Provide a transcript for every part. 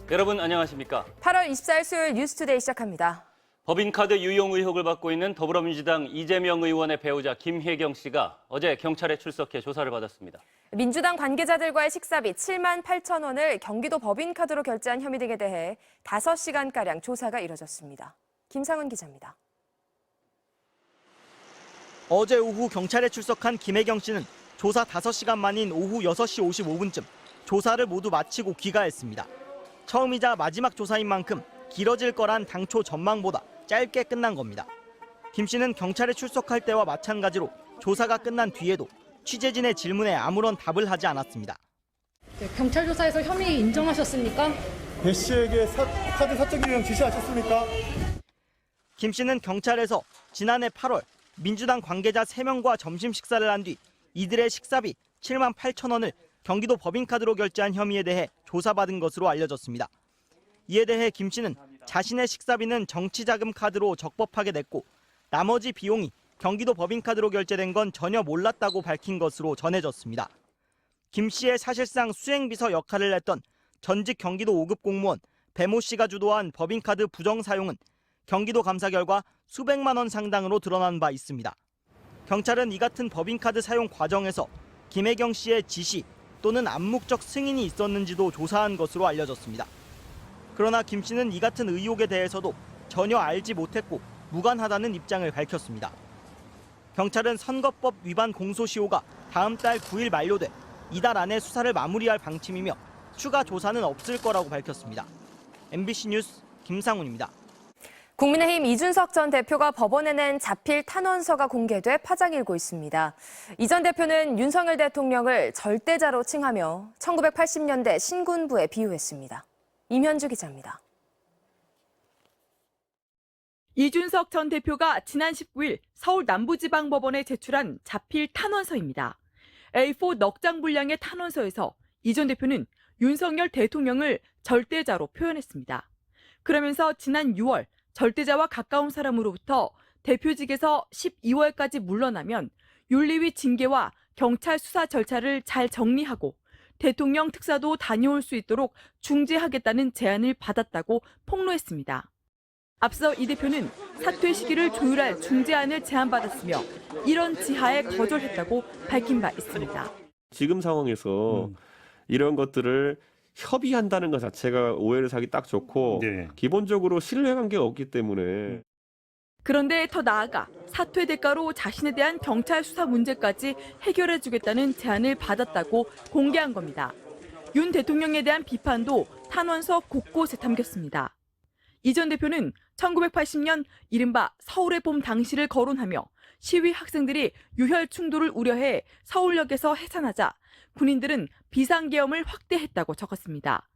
여러분 안녕하십니까? 8월 24일 수요일 뉴스투데이 시작합니다. 법인카드 유용 의혹을 받고 있는 더불어민주당 이재명 의원의 배우자 김혜경 씨가 어제 경찰에 출석해 조사를 받았습니다. 민주당 관계자들과의 식사비 7만 8천 원을 경기도 법인카드로 결제한 혐의 등에 대해 5시간가량 조사가 이뤄졌습니다. 김상훈 기자입니다. 어제 오후 경찰에 출석한 김혜경 씨는 조사 5시간 만인 오후 6시 55분쯤 조사를 모두 마치고 귀가했습니다. 처음이자 마지막 조사인 만큼 길어질 거란 당초 전망보다 짧게 끝난 겁니다. 김 씨는 경찰에 출석할 때와 마찬가지로 조사가 끝난 뒤에도 취재진의 질문에 아무런 답을 하지 않았습니다. 경찰 조사에서 혐의 인정하셨습니까? 배 씨에게 카드 사적 유용 지시하셨습니까? 김 씨는 경찰에서 지난해 8월 민주당 관계자 3명과 점심 식사를 한 뒤 이들의 식사비 7만 8천 원을 경기도 법인카드로 결제한 혐의에 대해 조사받은 것으로 알려졌습니다. 이에 대해 김 씨는 자신의 식사비는 정치자금 카드로 적법하게 냈고 나머지 비용이 경기도 법인카드로 결제된 건 전혀 몰랐다고 밝힌 것으로 전해졌습니다. 김 씨의 사실상 수행비서 역할을 했던 전직 경기도 5급 공무원 배모 씨가 주도한 법인카드 부정 사용은 경기도 감사 결과 수백만 원 상당으로 드러난 바 있습니다. 경찰은 이 같은 법인카드 사용 과정에서 김혜경 씨의 지시 또는 암묵적 승인이 있었는지도 조사한 것으로 알려졌습니다. 그러나 김 씨는 이 같은 의혹에 대해서도 전혀 알지 못했고 무관하다는 입장을 밝혔습니다. 경찰은 선거법 위반 공소시효가 다음 달 9일 만료돼 이달 안에 수사를 마무리할 방침이며 추가 조사는 없을 거라고 밝혔습니다. MBC 뉴스 김상훈입니다. 국민의힘 이준석 전 대표가 법원에 낸 자필 탄원서가 공개돼 파장이 일고 있습니다. 이 전 대표는 윤석열 대통령을 절대자로 칭하며 1980년대 신군부에 비유했습니다. 임현주 기자입니다. 이준석 전 대표가 지난 19일 서울 남부지방법원에 제출한 자필 탄원서입니다. A4 넉 장 분량의 탄원서에서 이 전 대표는 윤석열 대통령을 절대자로 표현했습니다. 그러면서 지난 6월 절대자와 가까운 사람으로부터 대표직에서 12월까지 물러나면 윤리위 징계와 경찰 수사 절차를 잘 정리하고 대통령 특사도 다녀올 수 있도록 중재하겠다는 제안을 받았다고 폭로했습니다. 앞서 이 대표는 사퇴 시기를 조율할 중재안을 제안받았으며 이런 지하에 거절했다고 밝힌 바 있습니다. 지금 상황에서 이런 것들을 협의한다는 것 자체가 오해를 사기 딱 좋고 네. 기본적으로 신뢰관계가 없기 때문에 그런데 더 나아가 사퇴 대가로 자신에 대한 경찰 수사 문제까지 해결해주겠다는 제안을 받았다고 공개한 겁니다. 윤 대통령에 대한 비판도 탄원서 곳곳에 담겼습니다. 이 전 대표는 1980년 이른바 서울의 봄 당시를 거론하며 시위 학생들이 유혈 충돌을 우려해 서울역에서 해산하자 군인들은 비상계엄을 확대했다고 적었습니다.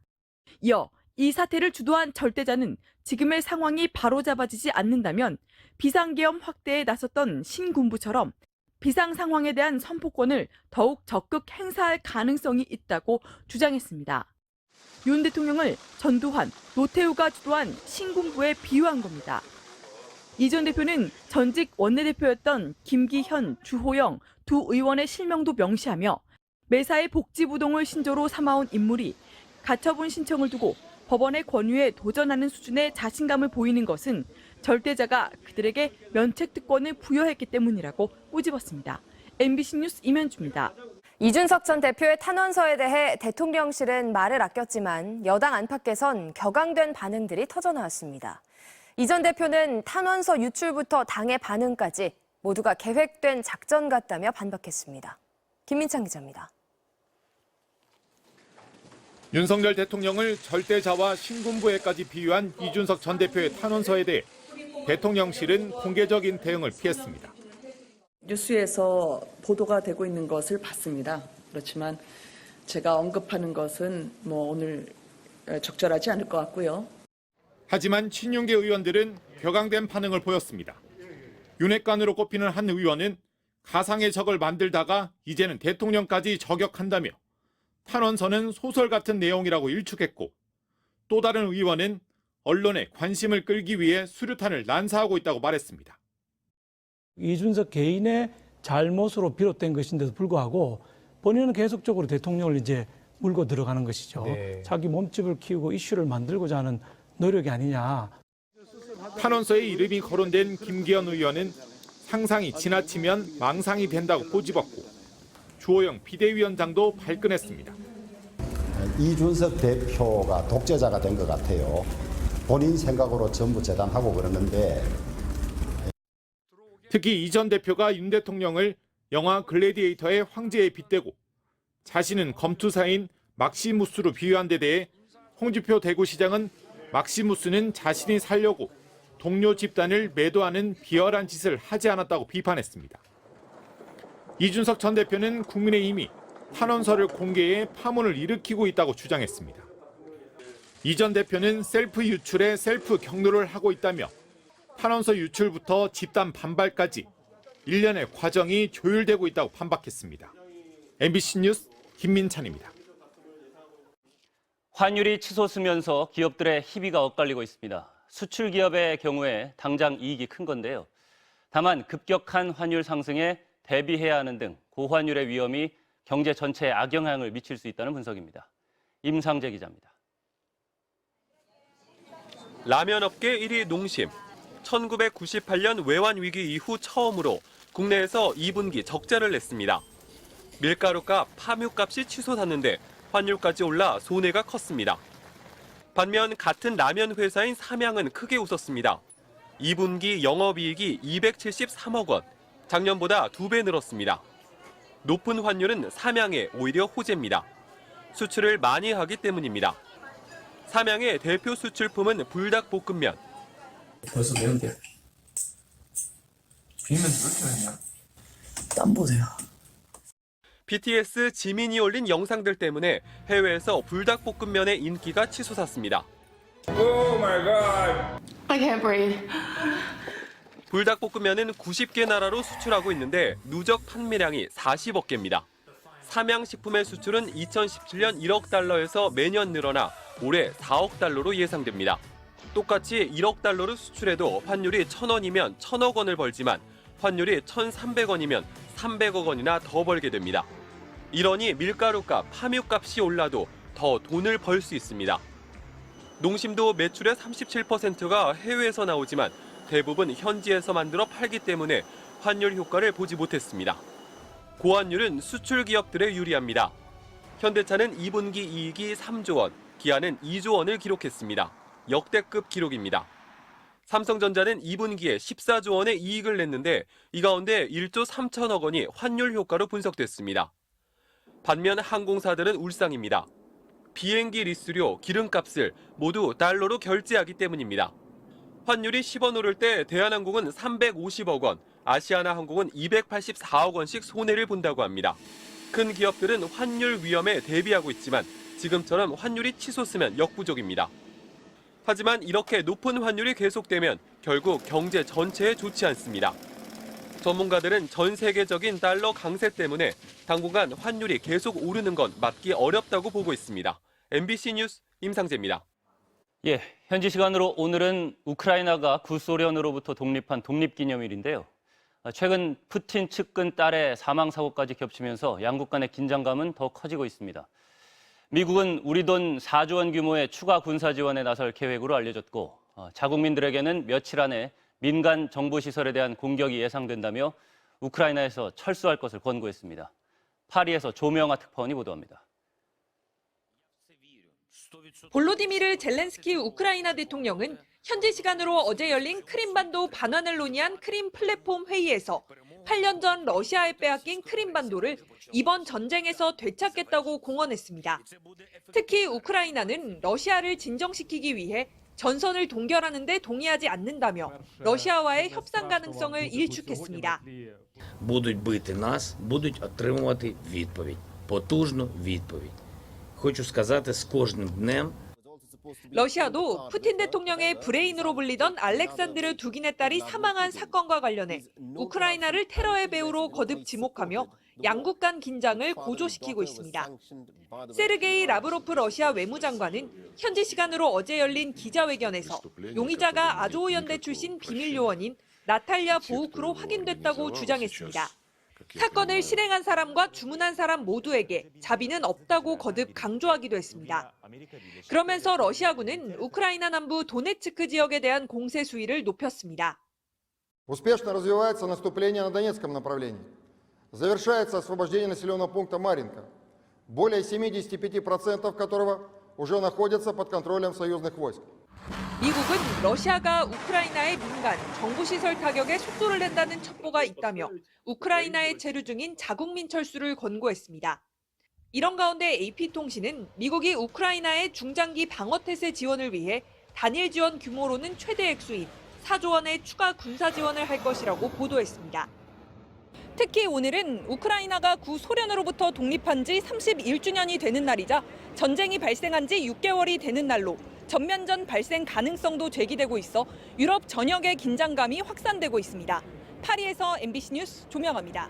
이어 이 사태를 주도한 절대자는 지금의 상황이 바로잡아지지 않는다면 비상계엄 확대에 나섰던 신군부처럼 비상 상황에 대한 선포권을 더욱 적극 행사할 가능성이 있다고 주장했습니다. 윤 대통령을 전두환, 노태우가 주도한 신군부에 비유한 겁니다. 이 전 대표는 전직 원내대표였던 김기현, 주호영 두 의원의 실명도 명시하며 매사에 복지부동을 신조로 삼아온 인물이 가처분 신청을 두고 법원의 권유에 도전하는 수준의 자신감을 보이는 것은 절대자가 그들에게 면책특권을 부여했기 때문이라고 꼬집었습니다. MBC 뉴스 임현주입니다. 이준석 전 대표의 탄원서에 대해 대통령실은 말을 아꼈지만 여당 안팎에선 격앙된 반응들이 터져나왔습니다. 이 전 대표는 탄원서 유출부터 당의 반응까지 모두가 계획된 작전 같다며 반박했습니다. 김민창 기자입니다. 윤석열 대통령을 절대자와 신군부에까지 비유한 이준석 전 대표의 탄원서에 대해 대통령실은 공개적인 대응을 피했습니다. 뉴스에서 보도가 되고 있는 것을 봤습니다. 그렇지만 제가 언급하는 것은 오늘 적절하지 않을 것 같고요. 하지만 친윤계 의원들은 격앙된 반응을 보였습니다. 윤핵관으로 꼽히는 한 의원은 가상의 적을 만들다가 이제는 대통령까지 저격한다며 탄원서는 소설 같은 내용이라고 일축했고 또 다른 의원은 언론의 관심을 끌기 위해 수류탄을 난사하고 있다고 말했습니다. 이준석 개인의 잘못으로 비롯된 것인데도 불구하고 본인은 계속적으로 대통령을 물고 들어가는 것이죠. 자기 몸집을 키우고 이슈를 만들고자 하는 노력이 아니냐. 탄원서에 이름이 거론된 김기현 의원은 상상이 지나치면 망상이 된다고 꼬집었고 주호영 비대위원장도 발끈했습니다. 이준석 대표가 독재자가 된 것 같아요. 본인 생각으로 전부 재단하고 그러는데 특히 이 전 대표가 윤 대통령을 영화 글래디에이터의 황제에 빗대고 자신은 검투사인 막시무스로 비유한 데 대해 홍준표 대구시장은 막시무스는 자신이 살려고 동료 집단을 매도하는 비열한 짓을 하지 않았다고 비판했습니다. 이준석 전 대표는 국민의힘이 탄원서를 공개해 파문을 일으키고 있다고 주장했습니다. 이 전 대표는 셀프 유출에 셀프 경로를 하고 있다며 탄원서 유출부터 집단 반발까지 일련의 과정이 조율되고 있다고 반박했습니다. MBC 뉴스 김민찬입니다. 환율이 치솟으면서 기업들의 희비가 엇갈리고 있습니다. 수출 기업의 경우에 당장 이익이 큰 건데요. 다만 급격한 환율 상승에 대비해야 하는 등 고환율의 위험이 경제 전체에 악영향을 미칠 수 있다는 분석입니다. 임상재 기자입니다. 라면 업계 1위 농심. 1998년 외환 위기 이후 처음으로 국내에서 2분기 적자를 냈습니다. 밀가루값, 파묘값이 치솟았는데 환율까지 올라 손해가 컸습니다. 반면 같은 라면 회사인 삼양은 크게 웃었습니다. 2분기 영업이익이 273억 원, 작년보다 2배 늘었습니다. 높은 환율은 삼양에 오히려 호재입니다. 수출을 많이 하기 때문입니다. 삼양의 대표 수출품은 불닭볶음면. 벌써 매운데. 비빔면 왜 이렇게 매냐? 땀 보세요. BTS 지민이 올린 영상들 때문에 해외에서 불닭볶음면의 인기가 치솟았습니다. Oh my god. I can't breathe. 불닭볶음면은 90개 나라로 수출하고 있는데 누적 판매량이 40억 개입니다. 삼양식품의 수출은 2017년 1억 달러에서 매년 늘어나 올해 4억 달러로 예상됩니다. 똑같이 1억 달러를 수출해도 환율이 1,000원이면 1,000억 원을 벌지만 환율이 1,300원이면 300억 원이나 더 벌게 됩니다. 이러니 밀가루값, 파묘값이 올라도 더 돈을 벌 수 있습니다. 농심도 매출의 37%가 해외에서 나오지만 대부분 현지에서 만들어 팔기 때문에 환율 효과를 보지 못했습니다. 고환율은 수출 기업들에 유리합니다. 현대차는 2분기 이익이 3조 원, 기아는 2조 원을 기록했습니다. 역대급 기록입니다. 삼성전자는 2분기에 14조 원의 이익을 냈는데 이 가운데 1조 3천억 원이 환율 효과로 분석됐습니다. 반면 항공사들은 울상입니다. 비행기 리스료, 기름값을 모두 달러로 결제하기 때문입니다. 환율이 10원 오를 때 대한항공은 350억 원, 아시아나항공은 284억 원씩 손해를 본다고 합니다. 큰 기업들은 환율 위험에 대비하고 있지만 지금처럼 환율이 치솟으면 역부족입니다. 하지만 이렇게 높은 환율이 계속되면 결국 경제 전체에 좋지 않습니다. 전문가들은 전 세계적인 달러 강세 때문에 당분간 환율이 계속 오르는 건 막기 어렵다고 보고 있습니다. MBC 뉴스 임상재입니다. 예, 현지 시간으로 오늘은 우크라이나가 구소련으로부터 독립한 독립기념일인데요. 최근 푸틴 측근 딸의 사망 사고까지 겹치면서 양국 간의 긴장감은 더 커지고 있습니다. 미국은 우리 돈 4조 원 규모의 추가 군사 지원에 나설 계획으로 알려졌고 자국민들에게는 며칠 안에 민간 정보 시설에 대한 공격이 예상된다며 우크라이나에서 철수할 것을 권고했습니다. 파리에서 조명아 특파원이 보도합니다. 볼로디미르 젤렌스키 우크라이나 대통령은 현지 시간으로 어제 열린 크림반도 반환을 논의한 크림 플랫폼 회의에서 8년 전 러시아에 빼앗긴 크림반도를 이번 전쟁에서 되찾겠다고 공언했습니다. 특히 우크라이나는 러시아를 진정시키기 위해 전선을 동결하는 데 동의하지 않는다며 러시아와의 협상 가능성을 일축했습니다. Будуть бити нас, будуть отримувати відповідь, потужну відповідь. Хочу сказати, з кожним днем 러시아도 푸틴 대통령의 브레인으로 불리던 알렉산드르 두긴의 딸이 사망한 사건과 관련해 우크라이나를 테러의 배후로 거듭 지목하며 양국 간 긴장을 고조시키고 있습니다. 세르게이 라브로프 러시아 외무장관은 현지 시간으로 어제 열린 기자회견에서 용의자가 아조우 연대 출신 비밀 요원인 나탈리아 보우크로 확인됐다고 주장했습니다. 사건을 실행한 사람과 주문한 사람 모두에게 자비는 없다고 거듭 강조하기도 했습니다. 그러면서 러시아군은 우크라이나 남부 도네츠크 지역에 대한 공세 수위를 높였습니다. Успешно развивается наступление на Донецком направлении. Завершается освобождение населенного пункта Марьинка, более 75% которого уже находятся под контролем союзных войск. 미국은 러시아가 우크라이나의 민간, 정부시설 타격에 속도를 낸다는 첩보가 있다며 우크라이나에 체류 중인 자국민 철수를 권고했습니다. 이런 가운데 AP통신은 미국이 우크라이나의 중장기 방어태세 지원을 위해 단일 지원 규모로는 최대 액수인 4조 원의 추가 군사 지원을 할 것이라고 보도했습니다. 특히 오늘은 우크라이나가 구소련으로부터 독립한 지 31주년이 되는 날이자 전쟁이 발생한 지 6개월이 되는 날로 전면전 발생 가능성도 제기되고 있어 유럽 전역의 긴장감이 확산되고 있습니다. 파리에서 MBC 뉴스 조명아입니다.